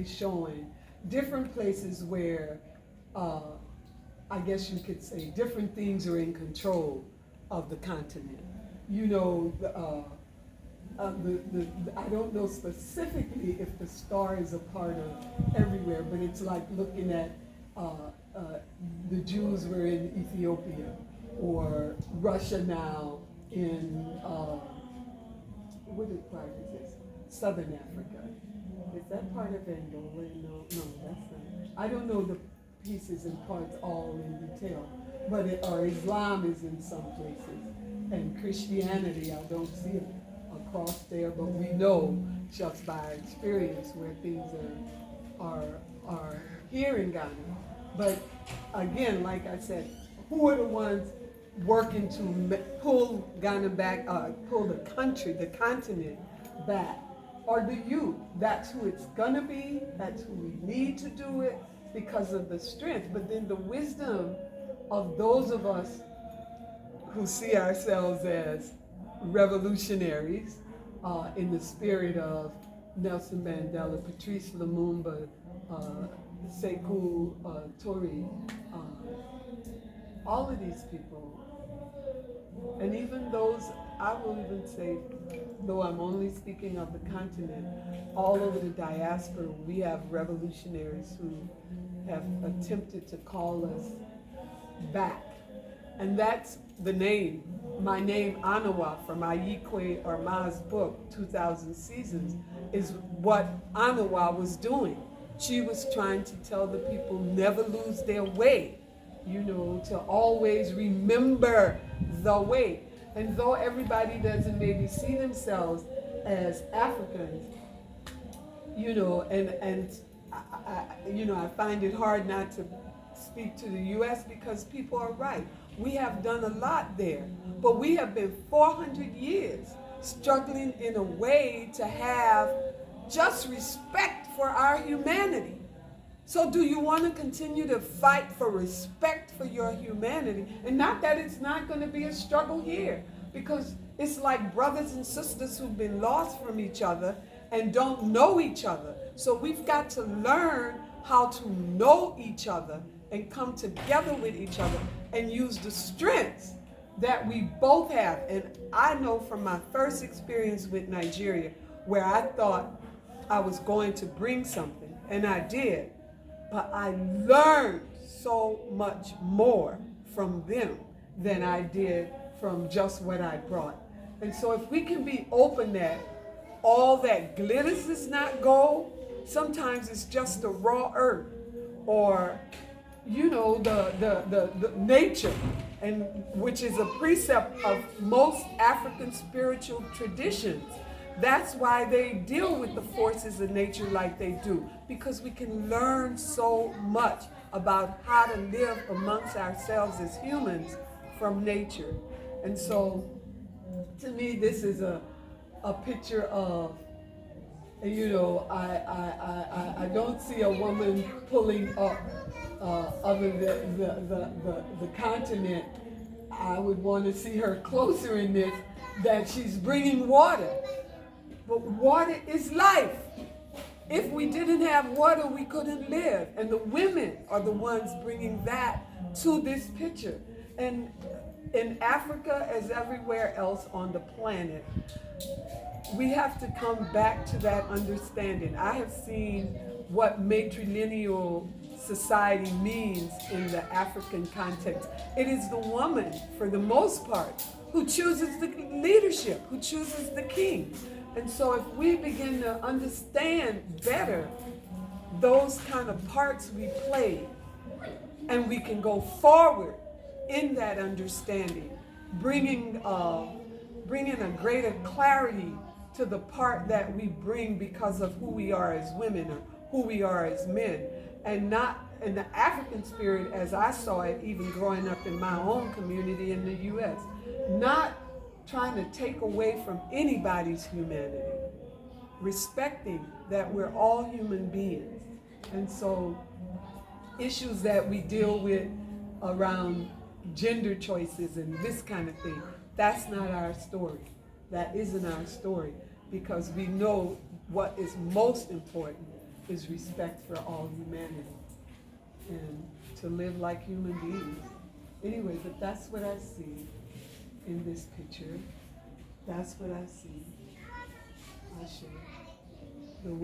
showing different places where I guess you could say different things are in control of the continent. You know, I don't know specifically if the star is a part of everywhere, but it's like looking at the Jews were in Ethiopia, or Russia now in, what part is this? Southern Africa. Is that part of Angola? No, that's not. I don't know the pieces and parts all in detail, but or Islam is in some places, and Christianity, I don't see it across there, but we know just by experience where things are here in Ghana. But again, like I said, who are the ones working to pull Ghana back, pull the country, the continent back? Or the youth. That's who it's gonna be, that's who we need to do it because of the strength. But then the wisdom of those of us who see ourselves as revolutionaries in the spirit of Nelson Mandela, Patrice Lumumba, Sekou Toure, all of these people, and even those, I will even say, though I'm only speaking of the continent, all over the diaspora, we have revolutionaries who have attempted to call us back. And that's the name, my name, Anoa, from Ayikwe Arma's book, 2000 Seasons, is what Anoa was doing. She was trying to tell the people never lose their way, you know, to always remember the way. And though everybody doesn't maybe see themselves as Africans, you know, and I find it hard not to speak to the U.S. because people are right. We have done a lot there, but we have been 400 years struggling in a way to have just respect for our humanity. So do you want to continue to fight for respect for your humanity? And not that it's not going to be a struggle here, because it's like brothers and sisters who've been lost from each other and don't know each other. So we've got to learn how to know each other and come together with each other and use the strengths that we both have. And I know from my first experience with Nigeria, where I thought I was going to bring something, and I did, but I learned so much more from them than I did from just what I brought. And so if we can be open that all that glitters is not gold, sometimes it's just the raw earth, or you know, the nature, and which is a precept of most African spiritual traditions. That's why they deal with the forces of nature like they do, because we can learn so much about how to live amongst ourselves as humans from nature. And so, to me, this is a picture of, you know, I don't see a woman pulling up other than the continent. I would want to see her closer in this, that she's bringing water. But water is life. If we didn't have water, we couldn't live. And the women are the ones bringing that to this picture. And in Africa, as everywhere else on the planet, we have to come back to that understanding. I have seen what matrilineal society means in the African context. It is the woman, for the most part, who chooses the leadership, who chooses the king. And so if we begin to understand better those kind of parts we play, and we can go forward in that understanding, bringing a greater clarity to the part that we bring because of who we are as women or who we are as men, and not in the African spirit as I saw it even growing up in my own community in the U.S., not trying to take away from anybody's humanity, respecting that we're all human beings. And so issues that we deal with around gender choices and this kind of thing, that's not our story. That isn't our story, because we know what is most important, is respect for all humanity and to live like human beings. Anyway, but that's what I see in this picture. That's what I see. I share.